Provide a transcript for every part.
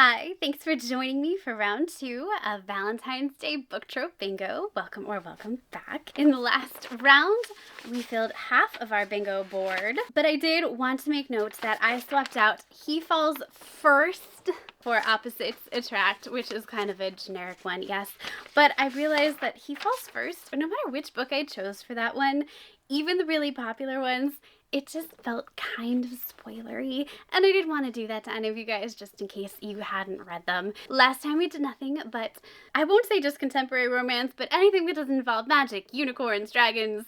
Hi, thanks for joining me for round 2 of Valentine's Day Book Trope Bingo. Welcome back. In the last round, we filled half of our bingo board, but I did want to make note that I swapped out He Falls First for Opposites Attract, which is kind of a generic one, yes. But I realized that He Falls First, no matter which book I chose for that one, even the really popular ones, it just felt kind of spoilery, and I didn't want to do that to any of you guys just in case you hadn't read them. Last time we did nothing but, I won't say just contemporary romance, but anything that doesn't involve magic, unicorns, dragons,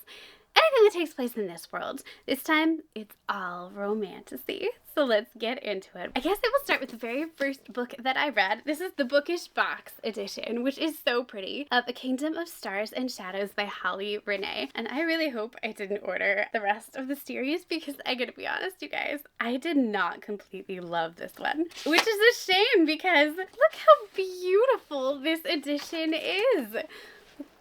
anything that takes place in this world. This time, it's all romantasy. So let's get into it. I guess I will start with the very first book that I read. This is the Bookish Box edition, which is so pretty, of A Kingdom of Stars and Shadows by Holly Renee. And I really hope I didn't order the rest of the series because I gotta be honest, you guys, I did not completely love this one, which is a shame because look how beautiful this edition is.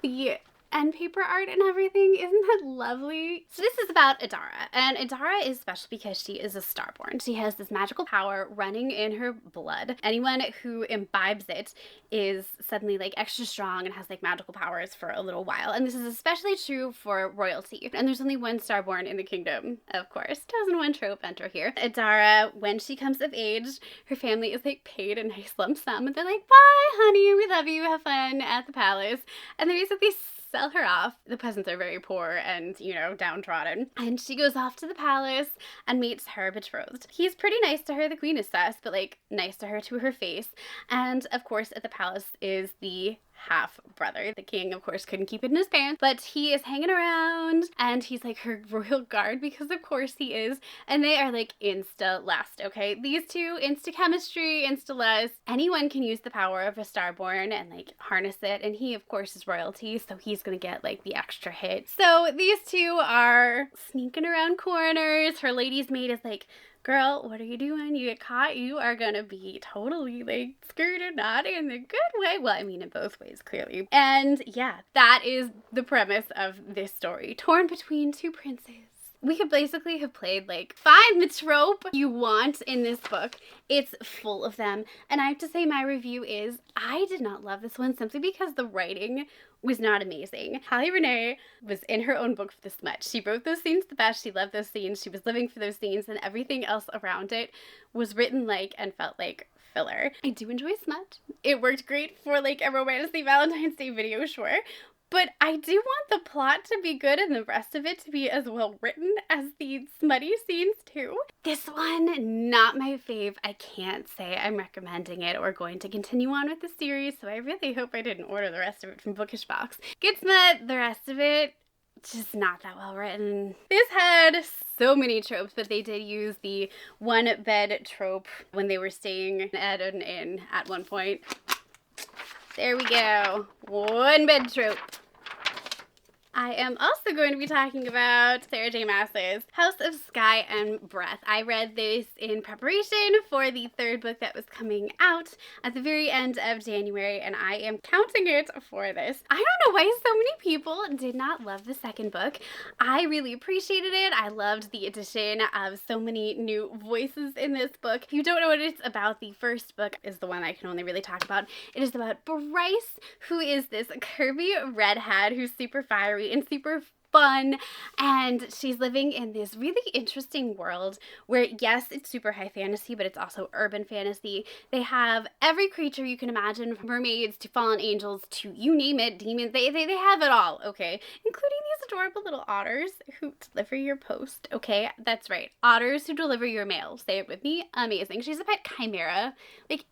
The end paper art and everything. Isn't that lovely? So this is about Adara, and Adara is special because she is a starborn. She has this magical power running in her blood. Anyone who imbibes it is suddenly like extra strong and has like magical powers for a little while. And this is especially true for royalty. And there's only one starborn in the kingdom, of course. 2001 trope enter here. Adara, when she comes of age, her family is like paid a nice lump sum and they're like, bye honey, we love you, have fun at the palace. And they basically sell her off. The peasants are very poor and, you know, downtrodden. And she goes off to the palace and meets her betrothed. He's pretty nice to her. The queen is sus, but like nice to her to her face. And of course at the palace is the half brother. The king, of course, couldn't keep it in his pants, but he is hanging around and he's like her royal guard because of course he is. And they are like insta lust, okay? These two, insta chemistry, insta lust. Anyone can use the power of a starborn and like harness it. And he, of course, is royalty, so he's gonna get like the extra hit. So these two are sneaking around corners. Her lady's maid is like, girl, what are you doing? You get caught, you are gonna be totally like screwed, not in the good way. Well, I mean in both ways, clearly. And yeah, that is the premise of this story. Torn between two princes. We could basically have played like, find the trope you want in this book. It's full of them. And I have to say my review is, I did not love this one simply because the writing was not amazing. Holly Renee was in her own book for this much. She wrote those scenes the best. She loved those scenes. She was living for those scenes, and everything else around it was written like and felt like filler. I do enjoy smut. It worked great for like a Romantasy Valentine's Day video, sure. But I do want the plot to be good and the rest of it to be as well written as the smutty scenes too. This one, not my fave. I can't say I'm recommending it or going to continue on with the series, so I really hope I didn't order the rest of it from Bookish Box. Good smut, the rest of it, just not that well written. This had so many tropes, but they did use the one bed trope when they were staying at an inn at one point. There we go. One bed trope. I am also going to be talking about Sarah J. Maas's House of Sky and Breath. I read this in preparation for the third book that was coming out at the very end of January, and I am counting it for this. I don't know why so many people did not love the second book. I really appreciated it. I loved the addition of so many new voices in this book. If you don't know what it's about, the first book is the one I can only really talk about. It is about Bryce, who is this curvy redhead who's super fiery and super fun, and she's living in this really interesting world where, yes, it's super high fantasy, but it's also urban fantasy. They have every creature you can imagine, from mermaids to fallen angels to you name it, demons. They have it all, okay? Including these adorable little otters who deliver your post, okay? That's right, otters who deliver your mail. Say it with me. Amazing. She's a pet chimera. Like,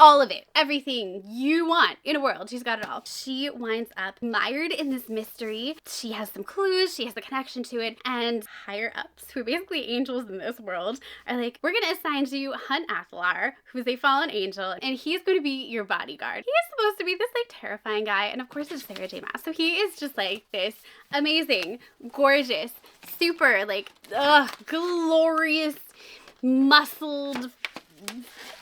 all of it, everything you want in a world, she's got it all. She winds up mired in this mystery. She has some clues, she has a connection to it, and higher ups, who are basically angels in this world, are like, we're gonna assign you Hunt Athalar, who's a fallen angel, and he's gonna be your bodyguard. He is supposed to be this like terrifying guy, and of course it's Sarah J. Maas, so he is just like this amazing, gorgeous, super like, glorious, muscled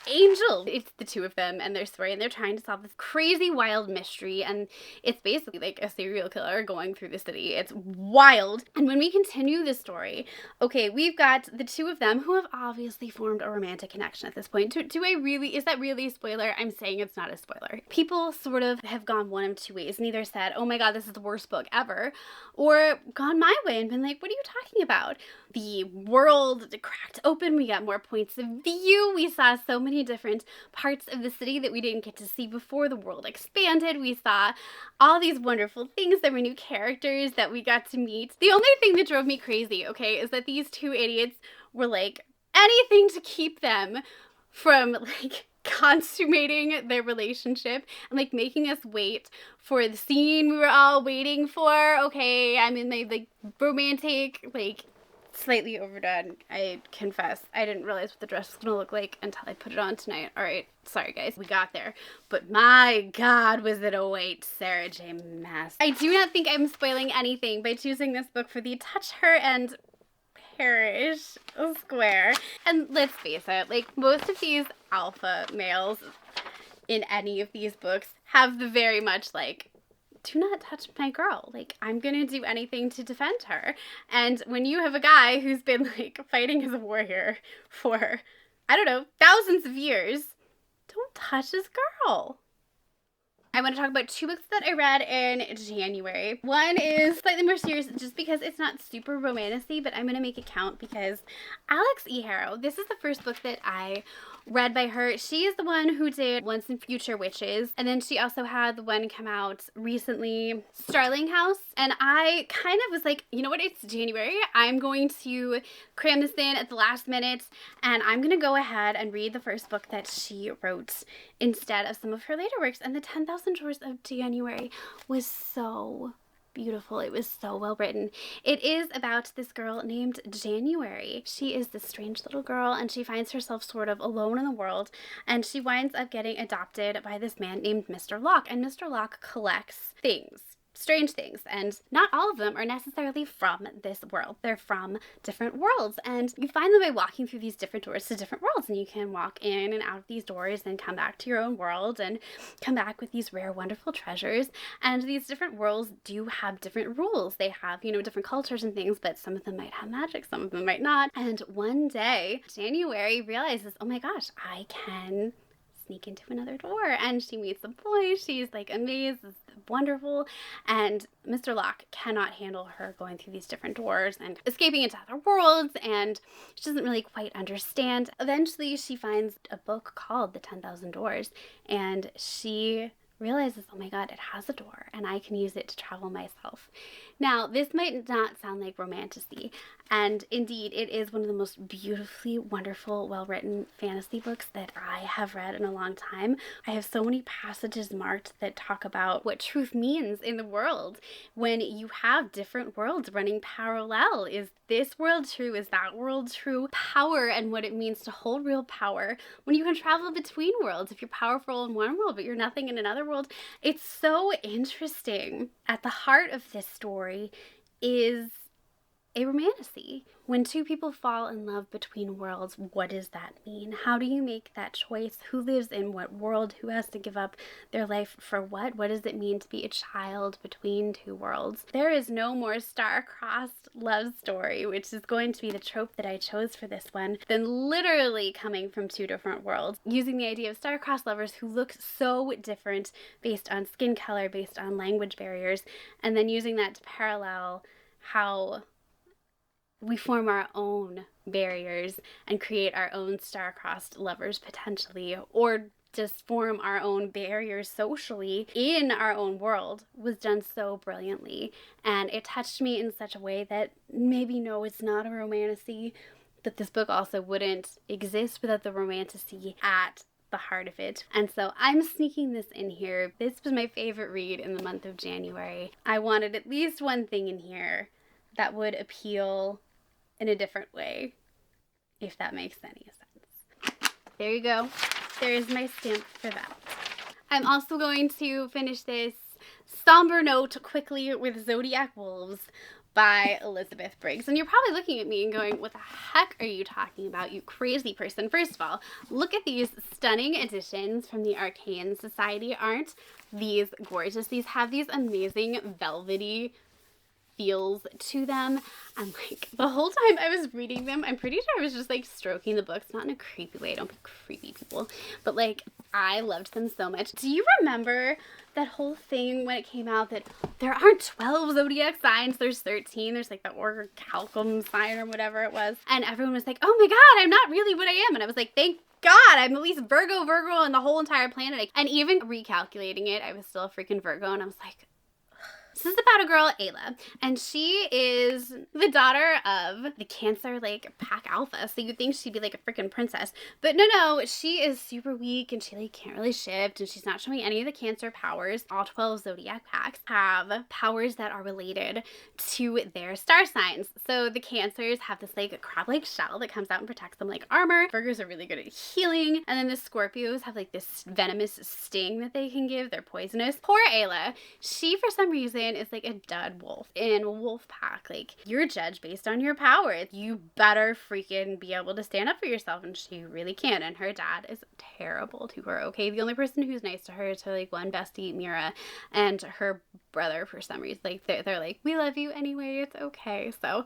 angel. It's the two of them and their story, and they're trying to solve this crazy wild mystery, and it's basically like a serial killer going through the city. It's wild. And when we continue the story, okay, we've got the two of them who have obviously formed a romantic connection at this point. Is that really a spoiler? I'm saying it's not a spoiler. People sort of have gone one of two ways and either said, oh my god, this is the worst book ever, or gone my way and been like, what are you talking about? The world cracked open, we got more points of view, we saw so many different parts of the city that we didn't get to see before. The world expanded, we saw all these wonderful things, there were new characters that we got to meet. The only thing that drove me crazy, okay, is that these two idiots were like, anything to keep them from like consummating their relationship and like making us wait for the scene we were all waiting for. Okay, I'm in my like romantic, like slightly overdone. I confess, I didn't realize what the dress was gonna look like until I put it on tonight. All right, sorry guys, we got there. But my god, was it a wait, Sarah J. Maas. I do not think I'm spoiling anything by choosing this book for the touch her and perish square. And let's face it, like most of these alpha males in any of these books have the very much like, do not touch my girl. Like, I'm gonna do anything to defend her. And when you have a guy who's been like fighting as a warrior for, I don't know, thousands of years, don't touch his girl. I want to talk about two books that I read in January. One is slightly more serious just because it's not super romantasy, but I'm going to make it count because Alex E. Harrow, this is the first book that I read by her. She is the one who did Once and Future Witches, and then she also had the one come out recently, Starling House, and I kind of was like, you know what, it's January, I'm going to cram this in at the last minute, and I'm going to go ahead and read the first book that she wrote instead of some of her later works. And the 10,000 Doors of January was so beautiful. It was so well written. It is about this girl named January. She is this strange little girl and she finds herself sort of alone in the world, and she winds up getting adopted by this man named Mr. Locke, and Mr. Locke collects things. Strange things, and not all of them are necessarily from this world. They're from different worlds, and you find them by walking through these different doors to different worlds, and you can walk in and out of these doors and come back to your own world and come back with these rare, wonderful treasures. And these different worlds do have different rules. They have, you know, different cultures and things, but some of them might have magic, some of them might not. And one day, January realizes, oh my gosh, I can sneak into another door, and she meets a boy. She's like amazed, it's wonderful, and Mr. Locke cannot handle her going through these different doors and escaping into other worlds, and she doesn't really quite understand. Eventually she finds a book called The 10,000 Doors, and she realizes, oh my god, it has a door and I can use it to travel myself. Now, this might not sound like romantasy, and indeed it is one of the most beautifully wonderful, well-written fantasy books that I have read in a long time. I have so many passages marked that talk about what truth means in the world when you have different worlds running parallel. Is this world true? Is that world true? Power and what it means to hold real power when you can travel between worlds. If you're powerful in one world but you're nothing in another world, it's so interesting. At the heart of this story is a romantasy. When two people fall in love between worlds, what does that mean? How do you make that choice? Who lives in what world? Who has to give up their life for what? What does it mean to be a child between two worlds? There is no more star-crossed love story, which is going to be the trope that I chose for this one, than literally coming from two different worlds, using the idea of star-crossed lovers who look so different based on skin color, based on language barriers, and then using that to parallel how we form our own barriers and create our own star-crossed lovers potentially, or just form our own barriers socially in our own world, was done so brilliantly. And it touched me in such a way that maybe, no, it's not a romantasy, that this book also wouldn't exist without the romantasy at the heart of it. And so I'm sneaking this in here. This was my favorite read in the month of January. I wanted at least one thing in here that would appeal in a different way, if that makes any sense. There you go. There's my stamp for that. I'm also going to finish this somber note quickly with Zodiac Wolves by Elizabeth Briggs. And you're probably looking at me and going, what the heck are you talking about, you crazy person? First of all, look at these stunning editions from the Arcane Society. Aren't these gorgeous? These have these amazing velvety feels to them, and like the whole time I was reading them, I'm pretty sure I was just like stroking the books, not in a creepy way, don't be creepy people, but like I loved them so much. Do you remember that whole thing when it came out that there aren't 12 zodiac signs, there's 13, there's like the orichalcum sign or whatever it was, and everyone was like, oh my god, I'm not really what I am, and I was like, thank God, I'm at least Virgo on the whole entire planet. And even recalculating it, I was still a freaking Virgo, and I was like, this is about a girl, Ayla, and she is the daughter of the Cancer, like, pack alpha, so you'd think she'd be, like, a freaking princess, but no, she is super weak, and she, like, can't really shift, and she's not showing any of the Cancer powers. All 12 zodiac packs have powers that are related to their star signs, so the Cancers have this, like, crab-like shell that comes out and protects them like armor. Virgos are really good at healing, and then the Scorpios have, like, this venomous sting that they can give. They're poisonous. Poor Ayla, she, for some reason, is like a dud wolf in a wolf pack. Like, you're judged based on your power. You better freaking be able to stand up for yourself, and she really can't. And her dad is terrible to her. Okay, the only person who's nice to her is her like one bestie, Mira, and her brother for some reason. Like they're like, we love you anyway, it's okay. So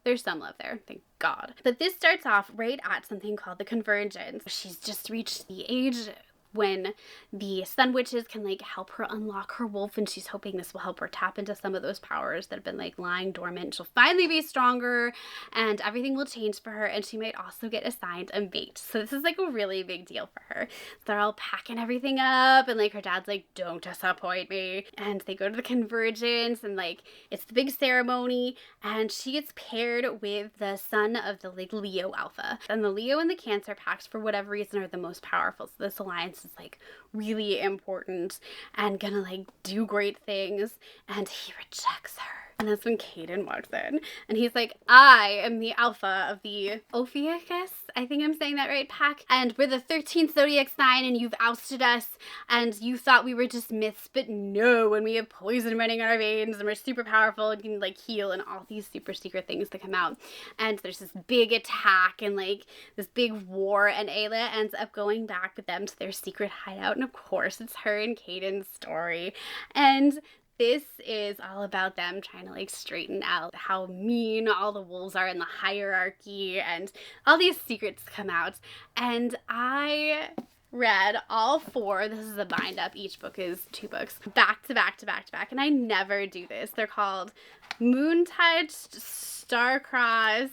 there's some love there, thank God. But this starts off right at something called the Convergence. She's just reached the age when the Sun Witches can like help her unlock her wolf, and she's hoping this will help her tap into some of those powers that have been like lying dormant. She'll finally be stronger and everything will change for her, and she might also get assigned a mate. So this is like a really big deal for her. They're all packing everything up, and like her dad's like, don't disappoint me, and they go to the Convergence, and like it's the big ceremony, and she gets paired with the son of the like Leo alpha, and the Leo and the Cancer packs for whatever reason are the most powerful. So this alliance is like really important and gonna like do great things, and he rejects her. And that's when Caden walks in, and he's like, I am the alpha of the Ophiuchus, I think I'm saying that right, pack, and we're the 13th zodiac sign, and you've ousted us, and you thought we were just myths, but no, and we have poison running in our veins, and we're super powerful, and can like heal, and all these super secret things that come out. And there's this big attack, and like this big war, and Ayla ends up going back with them to their secret hideout, and of course it's her and Caden's story. And this is all about them trying to like straighten out how mean all the wolves are in the hierarchy, and all these secrets come out. And I read all 4. This is a bind up. Each book is 2 books back to back to back to back. And I never do this. They're called Moon Touched, Star Crossed,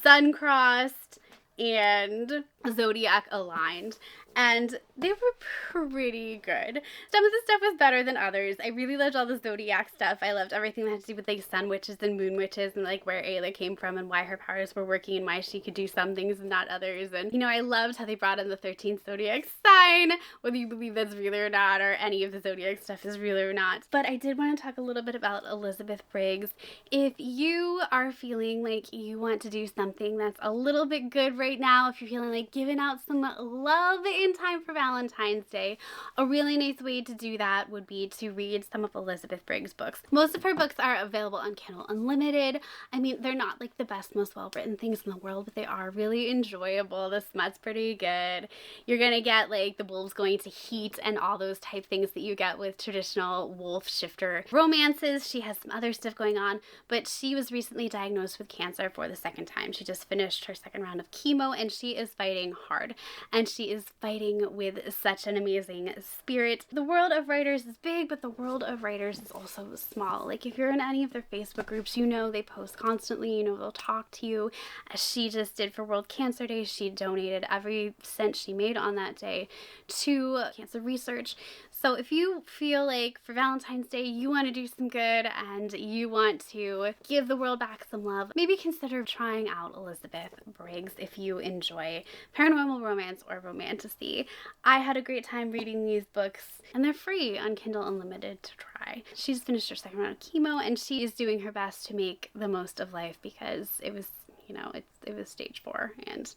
Sun Crossed, and Zodiac Aligned. And they were pretty good. Some of the stuff was better than others. I really loved all the Zodiac stuff. I loved everything that had to do with like Sun Witches and Moon Witches, and like where Ayla came from and why her powers were working and why she could do some things and not others. And you know, I loved how they brought in the 13th Zodiac sign, whether you believe that's real or not, or any of the Zodiac stuff is real or not. But I did want to talk a little bit about Elizabeth Briggs. If you are feeling like you want to do something that's a little bit good right now, if you're feeling like giving out some love in time for Valentine's Day, a really nice way to do that would be to read some of Elizabeth Briggs' books. Most of her books are available on Kindle Unlimited. I mean, they're not like the best, most well-written things in the world, but they are really enjoyable. The smut's pretty good. You're gonna get like the wolves going to heat and all those type things that you get with traditional wolf shifter romances. She has some other stuff going on, but she was recently diagnosed with cancer for the 2nd time. She just finished her 2nd round of chemo, and she is fighting hard, and she is fighting with such an amazing spirit. The world of writers is big, but the world of writers is also small. Like if you're in any of their Facebook groups, you know they post constantly, you know they'll talk to you. As she just did for World Cancer Day, she donated every cent she made on that day to cancer research. So if you feel like for Valentine's Day you want to do some good and you want to give the world back some love, maybe consider trying out Elizabeth Briggs if you enjoy paranormal romance or romantasy. I had a great time reading these books, and they're free on Kindle Unlimited to try. She's finished her 2nd round of chemo, and she is doing her best to make the most of life because it was, you know, it was stage 4, and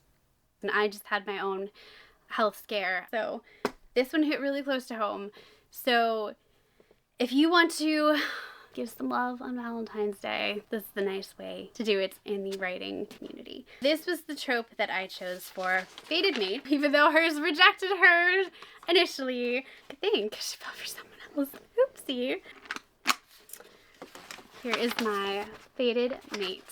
I just had my own health scare. So this one hit really close to home. So if you want to give some love on Valentine's Day. This is the nice way to do it in the writing community. This was the trope that I chose for Fated Mate, even though hers rejected her initially. I think she fell for someone else. Oopsie. Here is my Fated Mate.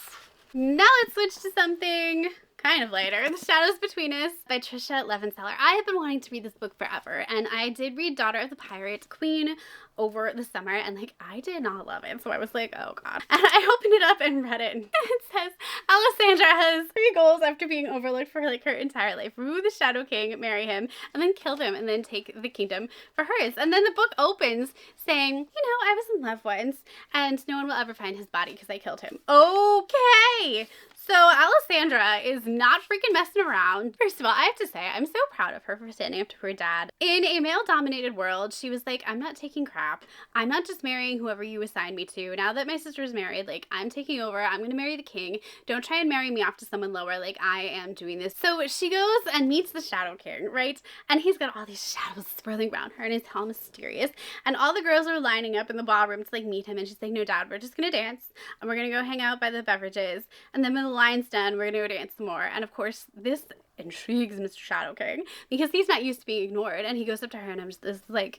Now let's switch to something kind of lighter. The Shadows Between Us by Trisha Levenseller. I have been wanting to read this book forever, and I did read Daughter of the Pirate Queen over the summer, and like I did not love it, so I was like, oh god. And I opened it up and read it, and it says Alessandra has 3 goals after being overlooked for like her entire life: woo the Shadow King, marry him, and then kill him, and then take the kingdom for hers. And then the book opens saying, you know, I was in love once, and no one will ever find his body because I killed him. Okay. So Alessandra is not freaking messing around. First of all, I have to say, I'm so proud of her for standing up to her dad. In a male-dominated world, she was like, I'm not taking crap. I'm not just marrying whoever you assign me to. Now that my sister's married, like, I'm taking over. I'm gonna marry the king. Don't try and marry me off to someone lower. Like, I am doing this. So she goes and meets the Shadow King, right? And he's got all these shadows swirling around her, and he's all mysterious. And all the girls are lining up in the ballroom to, like, meet him. And she's like, no, Dad, we're just gonna dance. And we're gonna go hang out by the beverages. And then when the line's done, we're gonna go dance some more. And of course, this intrigues Mr. Shadow King because he's not used to being ignored. And he goes up to her, and I'm just like,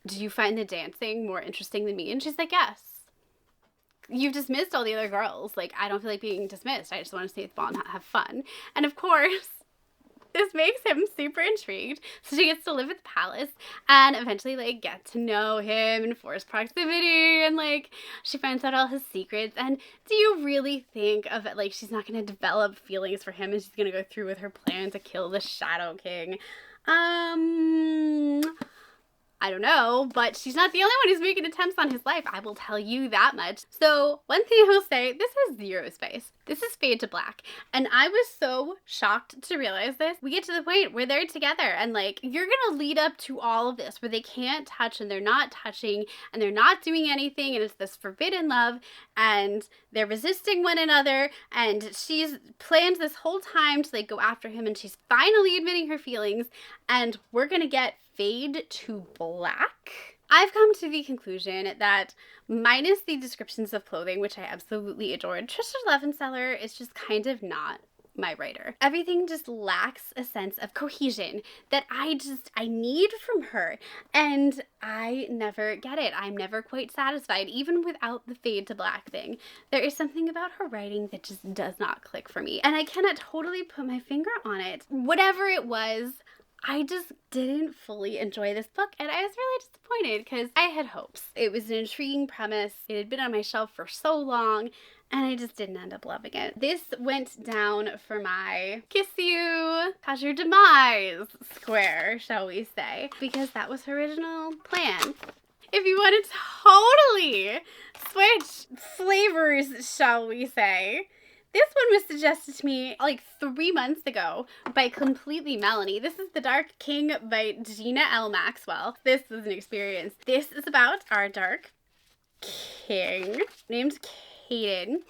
do you find the dancing more interesting than me? And she's like, yes. You've dismissed all the other girls. Like, I don't feel like being dismissed. I just want to stay with the ball and have fun. And of course, this makes him super intrigued. So she gets to live at the palace and eventually, like, get to know him in forced proximity, and, like, she finds out all his secrets. And do you really think of it, like, she's not going to develop feelings for him and she's going to go through with her plan to kill the Shadow King? I don't know, but she's not the only one who's making attempts on his life. I will tell you that much. So one thing I will say, this is 0 space. This is Fade to Black. And I was so shocked to realize this. We get to the point where they're together, and like, you're gonna lead up to all of this where they can't touch and they're not touching and they're not doing anything, and it's this forbidden love, and they're resisting one another, and she's planned this whole time to like go after him, and she's finally admitting her feelings, and we're gonna get Fade to Black. I've come to the conclusion that minus the descriptions of clothing, which I absolutely adored, Trisha Levenseller is just kind of not my writer. Everything just lacks a sense of cohesion that I need from her, and I never get it. I'm never quite satisfied, even without the Fade to Black thing. There is something about her writing that just does not click for me, and I cannot totally put my finger on it. Whatever it was, I just didn't fully enjoy this book, and I was really disappointed because I had hopes. It was an intriguing premise. It had been on my shelf for so long, and I just didn't end up loving it. This went down for my kiss you, cause your demise square, shall we say, because that was her original plan. If you want to totally switch flavors, shall we say, this one was suggested to me like 3 months ago by Completely Melanie. This is The Dark King by Gina L. Maxwell. This was an experience. This is about our Dark King named Caden,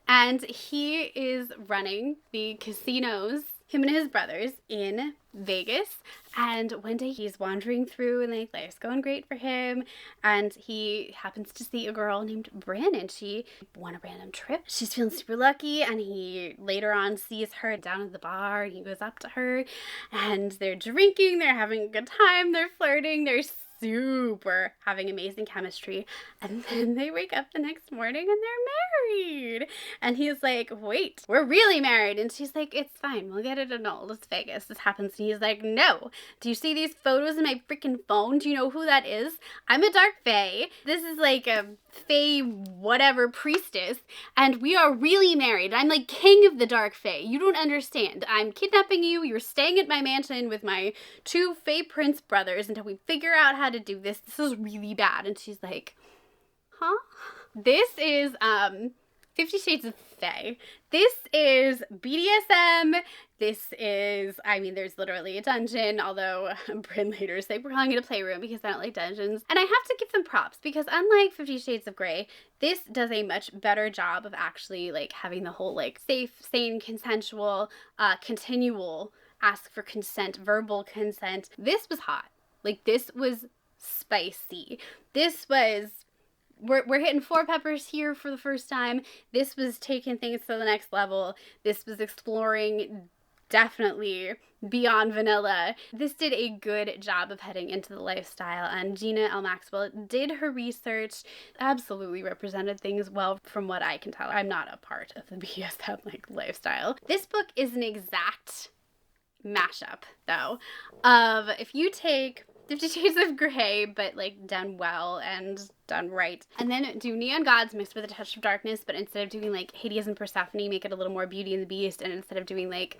and he is running the casinos, him and his brothers, in Vegas. And one day he's wandering through, and like, life's going great for him, and he happens to see a girl named Bryn, and she won a random trip. She's feeling super lucky, and he later on sees her down at the bar, and he goes up to her, and they're drinking, they're having a good time, they're flirting, they're super having amazing chemistry, and then they wake up the next morning and they're married, and he's like, wait, we're really married? And she's like, it's fine, we'll get it annulled, it's Vegas, this happens. And he's like, no, do you see these photos in my freaking phone? Do you know who that is? I'm a dark fae. This is like a fae whatever priestess, and we are really married. I'm like king of the dark fae. You don't understand. I'm kidnapping you. You're staying at my mansion with my 2 fae prince brothers until we figure out how to do this. This is really bad. And she's like, huh? This is 50 Shades of Fae. This is BDSM. This is, I mean, there's literally a dungeon, although Bryn later said we're calling it a playroom because I don't like dungeons. And I have to give them props because unlike 50 Shades of Grey, this does a much better job of actually like having the whole like safe, sane, consensual, continual ask for consent, verbal consent. This was hot. Like, this was spicy. This was we're hitting four peppers here for the first time. This was taking things to the next level. This was exploring definitely beyond vanilla. This did a good job of heading into the lifestyle, and Gina L. Maxwell did her research, absolutely represented things well from what I can tell. I'm not a part of the BDSM like lifestyle. This book is an exact mashup though of, if you take 50 Shades of Grey, but like done well and done right, and then do Neon Gods mixed with a touch of darkness, but instead of doing like Hades and Persephone, make it a little more Beauty and the Beast, and instead of doing like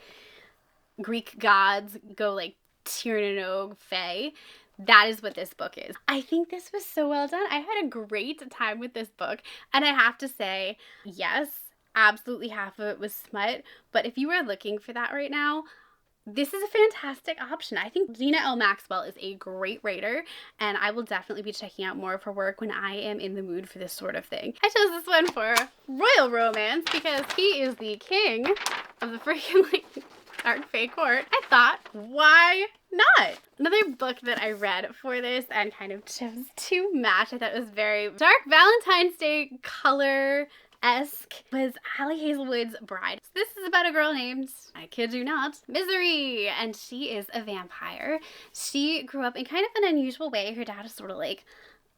Greek gods, go like Tyrannog Fae. That is what this book is. I think this was so well done. I had a great time with this book, and I have to say, yes, absolutely half of it was smut, but if you are looking for that right now, this is a fantastic option. I think Gina L. Maxwell is a great writer, and I will definitely be checking out more of her work when I am in the mood for this sort of thing. I chose this one for Royal Romance because he is the king of the freaking like Dark Fae Court. I thought, why not? Another book that I read for this and kind of chose to match, I thought it was very dark Valentine's Day color-esque, was Allie Hazelwood's Bride. So this is about a girl named, I kid you not, Misery, and she is a vampire. She grew up in kind of an unusual way. Her dad is sort of like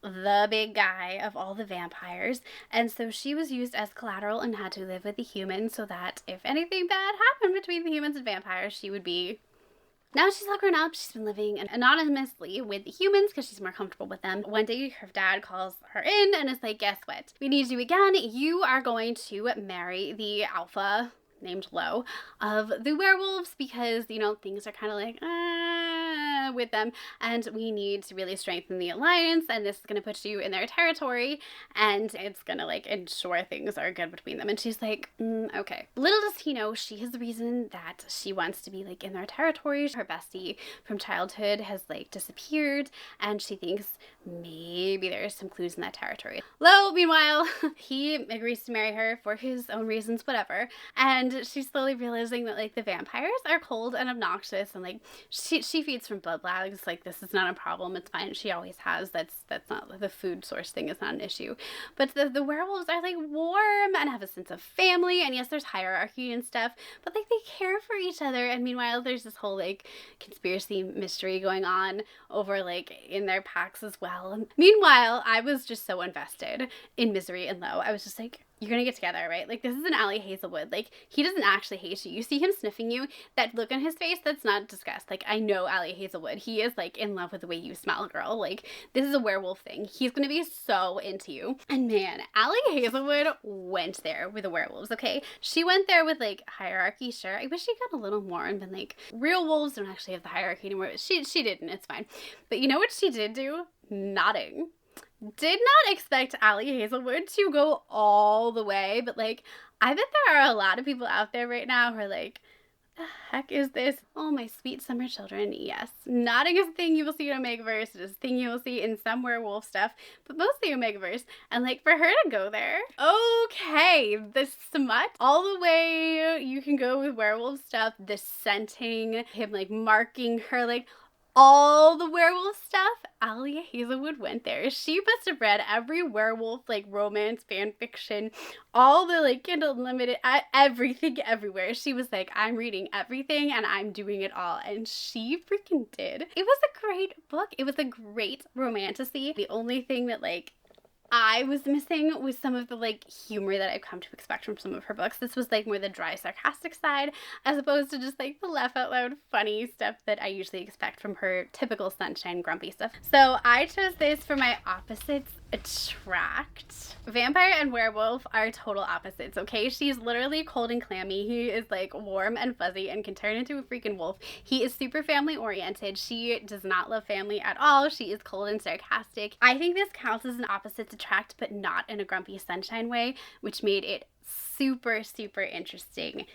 the big guy of all the vampires, and so she was used as collateral and had to live with the humans so that if anything bad happened between the humans and vampires, she would be. Now she's all grown up. She's been living anonymously with the humans because she's more comfortable with them. One day her dad calls her in and is like, guess what? We need you again. You are going to marry the alpha named Lo of the werewolves because, you know, things are kind of like, with them, and we need to really strengthen the alliance, and this is going to put you in their territory, and it's going to like ensure things are good between them. And she's like, okay. Little does he know, she is the reason that she wants to be like in their territory. Her bestie from childhood has like disappeared, and she thinks maybe there's some clues in that territory. Lo, meanwhile, he agrees to marry her for his own reasons, whatever, and she's slowly realizing that like the vampires are cold and obnoxious, and like she feeds from blood bags. Like, this is not a problem, it's fine, she always has. That's not, the food source thing is not an issue. But the werewolves are like warm and have a sense of family, and yes, there's hierarchy and stuff, but like they care for each other. And meanwhile there's this whole like conspiracy mystery going on over like in their packs as well. And meanwhile, I was just so invested in Misery and Lo. I was just like, you're gonna get together, right? Like, this is an Allie Hazelwood. Like, he doesn't actually hate you. You see him sniffing you. That look on his face, that's not disgust. Like, I know Allie Hazelwood. He is, like, in love with the way you smell, girl. Like, this is a werewolf thing. He's gonna be so into you. And man, Allie Hazelwood went there with the werewolves, okay? She went there with, like, hierarchy, sure. I wish she got a little more and been like, real wolves don't actually have the hierarchy anymore. She didn't. It's fine. But you know what she did do? Nodding. Did not expect Allie Hazelwood to go all the way, but like, I bet there are a lot of people out there right now who are like, the heck is this? Oh, my sweet summer children. Yes, nodding is a thing you will see in Omegaverse. It is a thing you will see in some werewolf stuff, but mostly Omegaverse. And like, for her to go there, okay, the smut, all the way you can go with werewolf stuff, the scenting, him like marking her, like, all the werewolf stuff, Allie Hazelwood went there. She must have read every werewolf like romance fan fiction, all the like Kindle Unlimited, everything everywhere. She was like, I'm reading everything and I'm doing it all, and she freaking did. It was a great book. It was a great romantasy. The only thing that like I was missing was some of the like humor that I've come to expect from some of her books. This was like more the dry, sarcastic side, as opposed to just like the laugh out loud funny stuff that I usually expect from her typical sunshine grumpy stuff. So I chose this for my opposites attract. Vampire and werewolf are total opposites, okay? She's literally cold and clammy. He is like warm and fuzzy and can turn into a freaking wolf. He is super family oriented. She does not love family at all. She is cold and sarcastic. I think this counts as an opposites attract, but not in a grumpy sunshine way, which made it super, super interesting.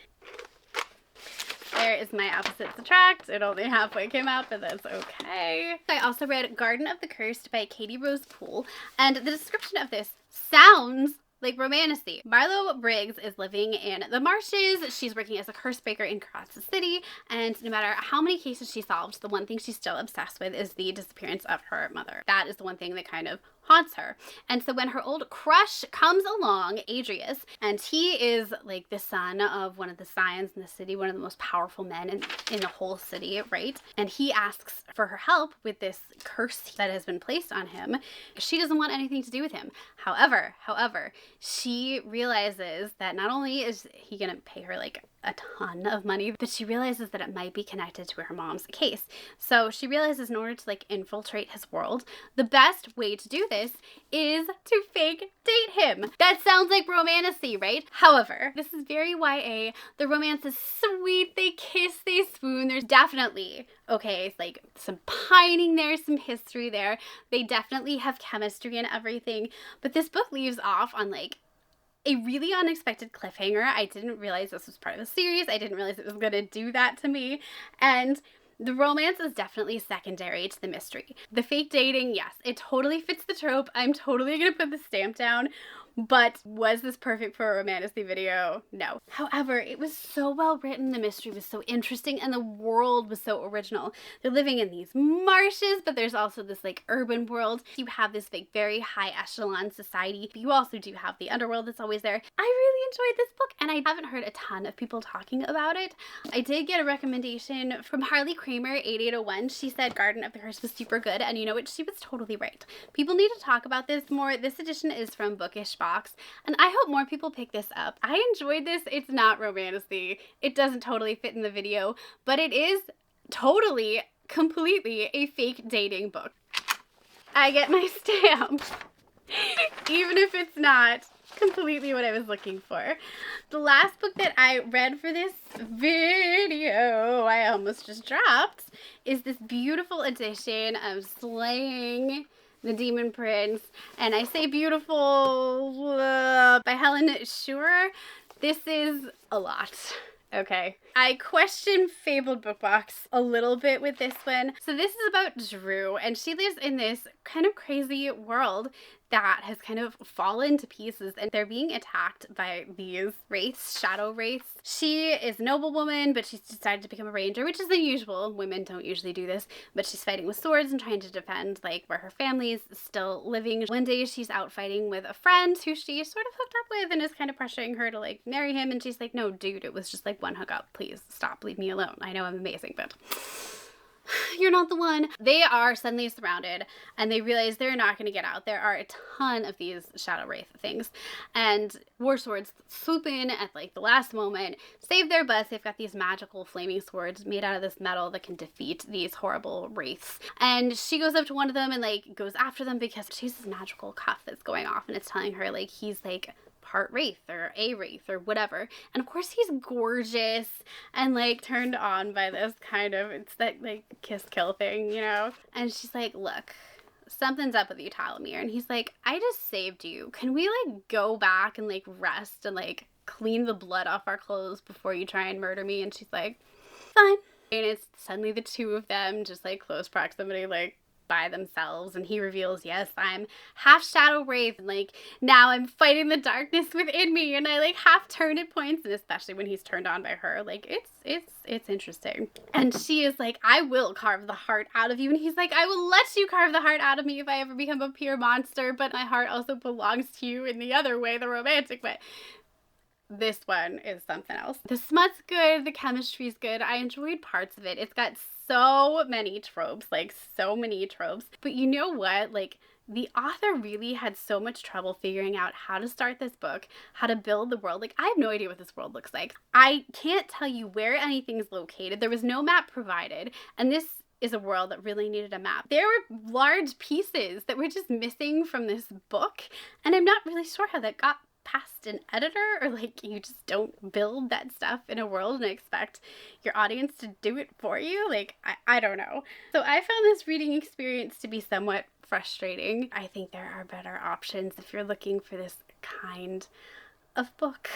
There is my opposites attract. It only halfway came out, but that's okay. I also read Garden of the Cursed by Katie Rose Poole, and the description of this sounds like Romantasy. Marlo Briggs is living in the marshes. She's working as a curse breaker in Cross City, and no matter how many cases she solved, the one thing she's still obsessed with is the disappearance of her mother. That is the one thing that kind of haunts her. And so when her old crush comes along, Adrius, and he is like the son of one of the scions in the city, one of the most powerful men in the whole city, right? And he asks for her help with this curse that has been placed on him. She doesn't want anything to do with him. However, she realizes that not only is he gonna pay her like a ton of money, but she realizes that it might be connected to her mom's case. So she realizes in order to like infiltrate his world, the best way to do this is to fake date him. That sounds like Romantasy, right? However, this is very YA. The romance is sweet. They kiss, they swoon. There's definitely, okay, it's like some pining there, some history there. They definitely have chemistry and everything. But this book leaves off on like a really unexpected cliffhanger. I didn't realize this was part of the series. I didn't realize it was going to do that to me. And the romance is definitely secondary to the mystery. The fake dating, yes, it totally fits the trope. I'm totally going to put the stamp down. But was this perfect for a Romantasy video? No. However, it was so well written, the mystery was so interesting, and the world was so original. They're living in these marshes, but there's also this like urban world. You have this like very high echelon society, but you also do have the underworld that's always there. I really enjoyed this book, and I haven't heard a ton of people talking about it. I did get a recommendation from Harley Kramer, 8801. She said Garden of the Curse was super good, and you know what? She was totally right. People need to talk about this more. This edition is from Bookish Box, and I hope more people pick this up. I enjoyed this. It's not Romantasy. It doesn't totally fit in the video, but it is totally, completely a fake dating book. I get my stamp, even if it's not completely what I was looking for. The last book that I read for this video, I almost just dropped, is this beautiful edition of Slaying the Demon Prince, and I say beautiful by Helen Schuer. This is a lot. Okay. I question Fabled Book Box a little bit with this one. So this is about Drew, and she lives in this kind of crazy world that has kind of fallen to pieces, and they're being attacked by these wraiths, shadow wraiths. She is a noblewoman, but she's decided to become a ranger, which is unusual. Women don't usually do this, but she's fighting with swords and trying to defend like where her family's still living. One day she's out fighting with a friend who she sort of hooked up with and is kind of pressuring her to like marry him, and she's like, no dude, it was just like one hookup, please stop, leave me alone. I know I'm amazing, but you're not the one. They are suddenly surrounded, and they realize they're not going to get out. There are a ton of these shadow wraith things, and war swords swoop in at like the last moment, save their butts. They've got these magical flaming swords made out of this metal that can defeat these horrible wraiths. And she goes up to one of them and like goes after them because she's this magical cuff that's going off, and it's telling her like he's like part wraith or a wraith or whatever. And of course he's gorgeous and like turned on by this kind of, it's that like kiss kill thing, you know? And she's like, look, something's up with you, Talamir. And he's like, I just saved you. Can we like go back and like rest and like clean the blood off our clothes before you try and murder me? And she's like, fine. And it's suddenly the two of them just like close proximity, like by themselves, and he reveals, yes, I'm half shadow wraith, and like now I'm fighting the darkness within me, and I like half turn at points, and especially when he's turned on by her, like it's interesting. And she is like, I will carve the heart out of you, and he's like, I will let you carve the heart out of me if I ever become a pure monster, but my heart also belongs to you in the other way, the romantic way. This one is something else. The smut's good, the chemistry's good. I enjoyed parts of it. It's got so many tropes, like so many tropes. But you know what? Like the author really had so much trouble figuring out how to start this book, how to build the world. Like I have no idea what this world looks like. I can't tell you where anything's located. There was no map provided. And this is a world that really needed a map. There were large pieces that were just missing from this book. And I'm not really sure how that got past an editor, or like you just don't build that stuff in a world and expect your audience to do it for you. Like I don't know. So I found this reading experience to be somewhat frustrating. I think there are better options if you're looking for this kind of book.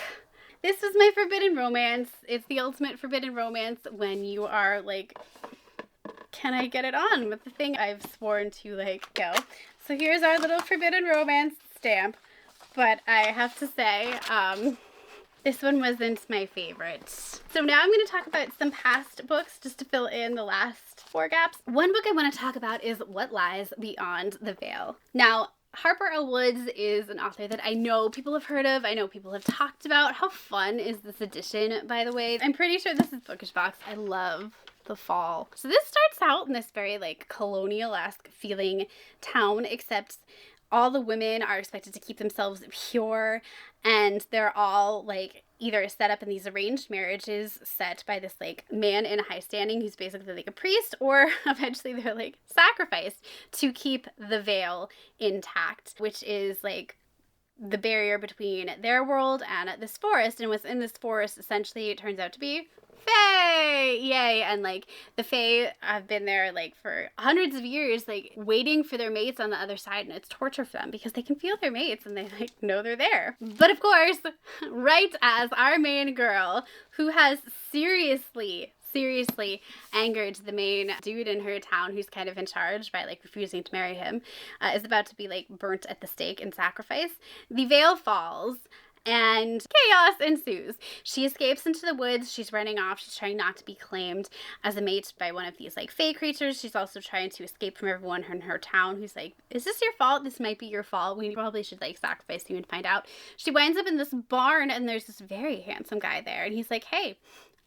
This was my forbidden romance. It's the ultimate forbidden romance when you are like, can I get it on with the thing I've sworn to like go. So here's our little forbidden romance stamp. but I have to say, this one wasn't my favorite. So now I'm going to talk about some past books just to fill in the last 4 gaps. One book I want to talk about is What Lies Beyond the Veil. Now, Harper L. Woods is an author that I know people have heard of. I know people have talked about. How fun is this edition, by the way? I'm pretty sure this is Bookish Box. I love the fall. So this starts out in this very like colonial-esque feeling town, except all the women are expected to keep themselves pure, and they're all like either set up in these arranged marriages set by this like man in high standing who's basically like a priest, or eventually they're like sacrificed to keep the veil intact, which is like the barrier between their world and this forest. And what's in this forest essentially it turns out to be Fae! Yay! And like the Fae have been there like for hundreds of years, like waiting for their mates on the other side, and it's torture for them because they can feel their mates and they like know they're there. But of course, right as our main girl, who has seriously angered the main dude in her town who's kind of in charge by like refusing to marry him, is about to be like burnt at the stake in sacrifice, the veil falls and chaos ensues. She escapes into the woods. She's running off. She's trying not to be claimed as a mate by one of these like Fae creatures. She's also trying to escape from everyone in her town who's like, is this your fault? This might be your fault. We probably should like sacrifice you and find out. She winds up in this barn and there's this very handsome guy there and he's like, hey,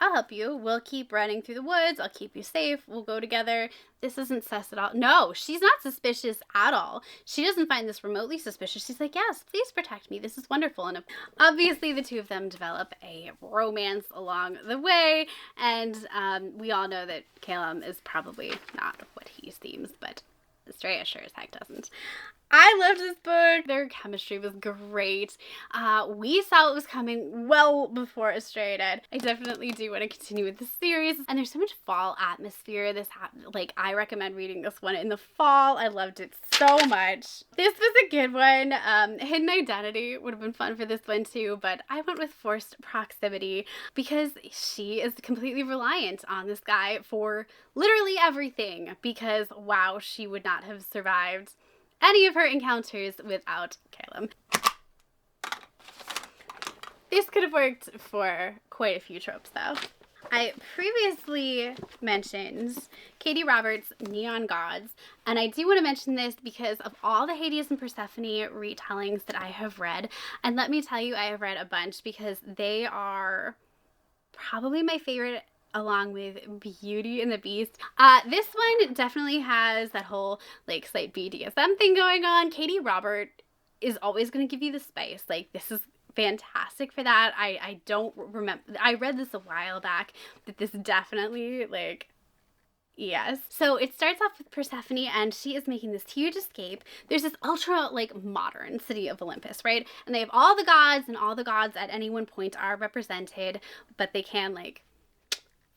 I'll help you. We'll keep running through the woods. I'll keep you safe. We'll go together. This isn't sus at all. No, she's not suspicious at all. She doesn't find this remotely suspicious. She's like, yes, please protect me. This is wonderful. And obviously the two of them develop a romance along the way. And we all know that Calum is probably not what he seems, but Estrella sure as heck doesn't. I loved this book. Their chemistry was great. We saw it was coming well before Estrella did. I definitely do want to continue with the series. And there's so much fall atmosphere. Like, I recommend reading this one in the fall. I loved it so much. This was a good one. Hidden Identity would have been fun for this one too, but I went with Forced Proximity because she is completely reliant on this guy for literally everything, because wow, she would not have survived any of her encounters without Calum. This could have worked for quite a few tropes though. I previously mentioned Katie Roberts' Neon Gods, and I do want to mention this because of all the Hades and Persephone retellings that I have read, and let me tell you, I have read a bunch because they are probably my favorite along with Beauty and the Beast. This one definitely has that whole like slight BDSM thing going on. Katie Robert is always going to give you the spice. Like, this is fantastic for that. I don't remember, I read this a while back, but this definitely like, yes. So it starts off with Persephone and she is making this huge escape. There's this ultra like modern city of Olympus, right? And they have all the gods, and all the gods at any one point are represented, but they can like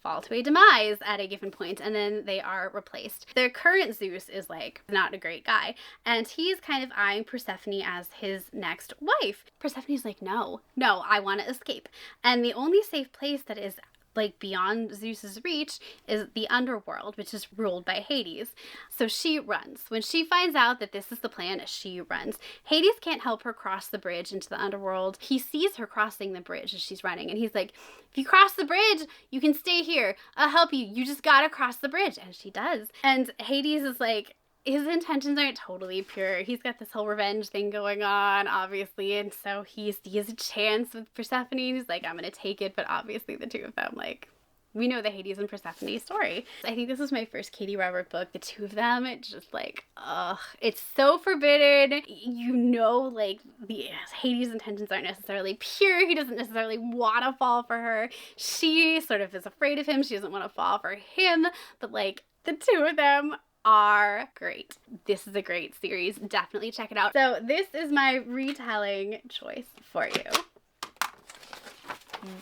fall to a demise at a given point, and then they are replaced. Their current Zeus is like not a great guy, and he's kind of eyeing Persephone as his next wife. Persephone's like, no, I want to escape. And the only safe place that is like beyond Zeus's reach is the underworld, which is ruled by Hades. So she runs. When she finds out that this is the plan, she runs. Hades can't help her cross the bridge into the underworld. He sees her crossing the bridge as she's running, and he's like, if you cross the bridge, you can stay here. I'll help you. You just gotta cross the bridge. And she does. And Hades is like, his intentions aren't totally pure. He's got this whole revenge thing going on, obviously, and so he has a chance with Persephone. He's like, I'm gonna take it, but obviously the two of them, like, we know the Hades and Persephone story. I think this was my first Katie Robert book. The two of them, it's just like, ugh, it's so forbidden. You know, like, the Hades' intentions aren't necessarily pure. He doesn't necessarily want to fall for her. She sort of is afraid of him. She doesn't want to fall for him, but like, the two of them are great. This is a great series. Definitely check it out. So this is my retelling choice for you.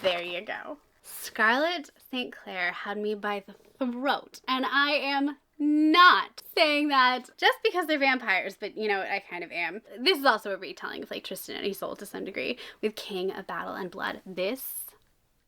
There you go. Scarlett St. Clair had me by the throat, and I am not saying that just because they're vampires, but you know, I kind of am. This is also a retelling of like Tristan and Isolde to some degree with King of Battle and Blood. This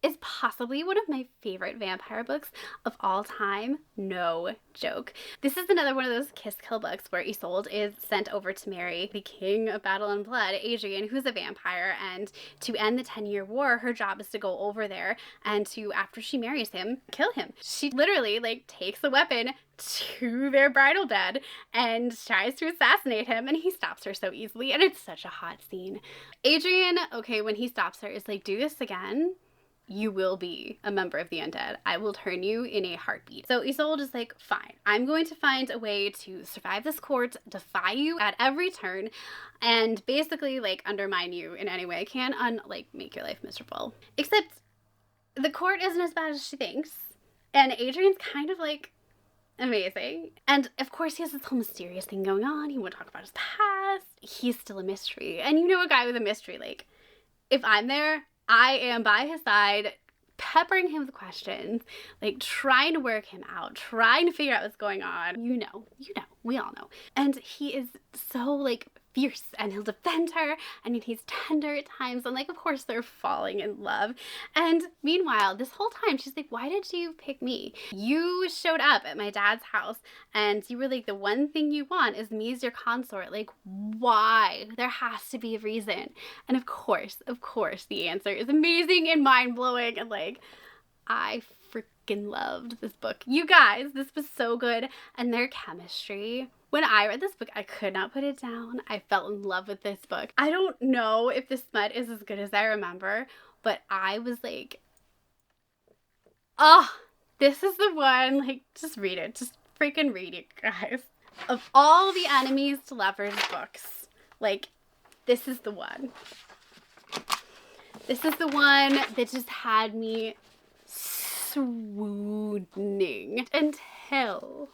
is possibly one of my favorite vampire books of all time. No joke. This is another one of those kiss kill books where Isolde is sent over to marry the king of Battle and Blood, Adrian, who's a vampire, and to end the 10-year war, her job is to go over there and to, after she marries him, kill him. She literally like takes the weapon to their bridal bed and tries to assassinate him, and he stops her so easily, and it's such a hot scene. Adrian, okay, when he stops her, is like, do this again, you will be a member of the undead. I will turn you in a heartbeat. So Isolde is like, fine, I'm going to find a way to survive this court, defy you at every turn, and basically like undermine you in any way I can, like make your life miserable. Except the court isn't as bad as she thinks, and Adrian's kind of like amazing. And of course he has this whole mysterious thing going on. He won't talk about his past. He's still a mystery. And you know, a guy with a mystery, like, if I'm there, I am by his side, peppering him with questions, like trying to work him out, trying to figure out what's going on. You know, we all know. And he is so like fierce, and he'll defend her, and he's tender at times, and like of course they're falling in love. And meanwhile, this whole time she's like, why did you pick me? You showed up at my dad's house and you were like, the one thing you want is me as your consort. Like, why? There has to be a reason. And of course the answer is amazing and mind-blowing, and like, I freaking loved this book. You guys, this was so good. And their chemistry, when I read this book, I could not put it down. I fell in love with this book. I don't know if the smut is as good as I remember, but I was like, oh, this is the one. Like, just read it. Just freaking read it, guys. Of all the enemies to lovers books, like, this is the one. This is the one that just had me swooning until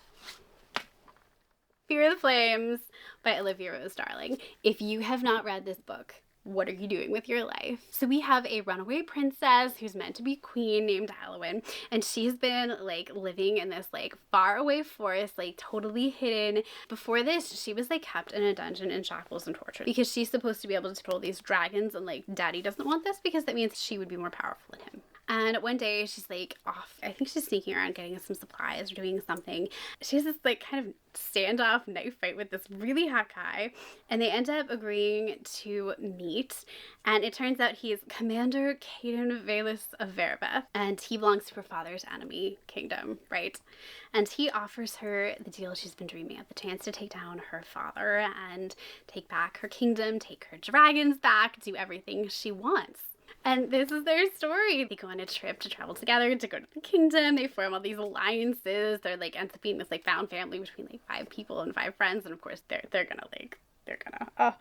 Fear the Flames by Olivia Rose Darling. If you have not read this book, what are you doing with your life? So we have a runaway princess who's meant to be queen named Halloween, and she's been like living in this like far away forest, like totally hidden. Before this, she was like kept in a dungeon in shackles and tortured because she's supposed to be able to control these dragons, and like daddy doesn't want this because that means she would be more powerful than him. And one day she's like off, I think she's sneaking around getting some supplies or doing something. She has this like kind of standoff knife fight with this really hot guy, and they end up agreeing to meet. And it turns out he is Commander Caden Valus of Verabeth, and he belongs to her father's enemy kingdom, right? And he offers her the deal she's been dreaming of, the chance to take down her father and take back her kingdom, take her dragons back, do everything she wants. And this is their story. They go on a trip to travel together to go to the kingdom. They form all these alliances. They're like ends up being this like found family between like 5 people and 5 friends. And of course they're gonna oh,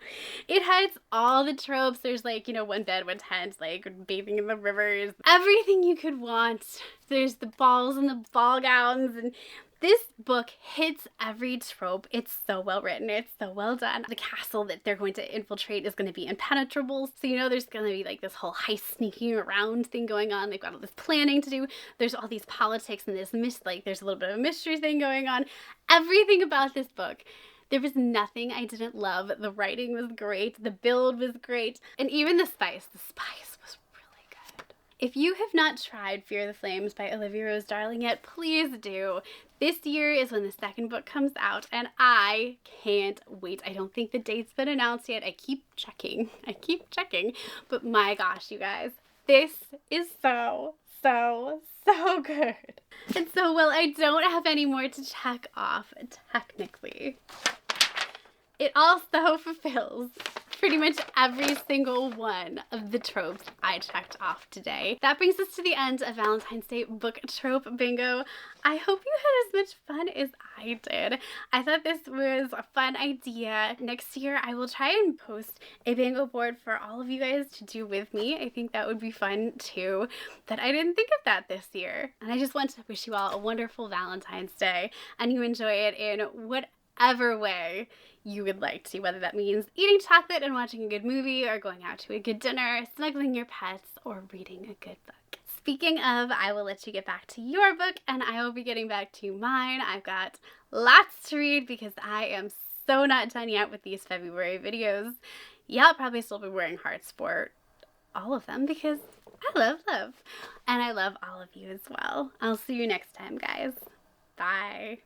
it has all the tropes. There's like, you know, one bed, one tent, like bathing in the rivers, everything you could want. There's the balls and the ball gowns, and this book hits every trope. It's so well written. It's so well done. The castle that they're going to infiltrate is going to be impenetrable. So, you know, there's going to be like this whole heist sneaking around thing going on. They've got all this planning to do. There's all these politics and this there's a little bit of a mystery thing going on. Everything about this book. There was nothing I didn't love. The writing was great. The build was great. And even the spice was really good. If you have not tried Fear the Flames by Olivia Rose Darling yet, please do. This year is when the second book comes out, and I can't wait. I don't think the date's been announced yet. I keep checking, but my gosh, you guys, this is so good. And so, well, I don't have any more to check off, technically. It also fulfills pretty much every single one of the tropes I checked off today. That brings us to the end of Valentine's Day book trope bingo. I hope you had as much fun as I did. I thought this was a fun idea. Next year I will try and post a bingo board for all of you guys to do with me. I think that would be fun too, but I didn't think of that this year. And I just want to wish you all a wonderful Valentine's Day, and you enjoy it in whatever way you would like to, whether that means eating chocolate and watching a good movie, or going out to a good dinner, snuggling your pets, or reading a good book. Speaking of, I will let you get back to your book, and I will be getting back to mine. I've got lots to read because I am so not done yet with these February videos. Yeah, I'll probably still be wearing Heart Sport all of them because I love love. And I love all of you as well. I'll see you next time, guys. Bye.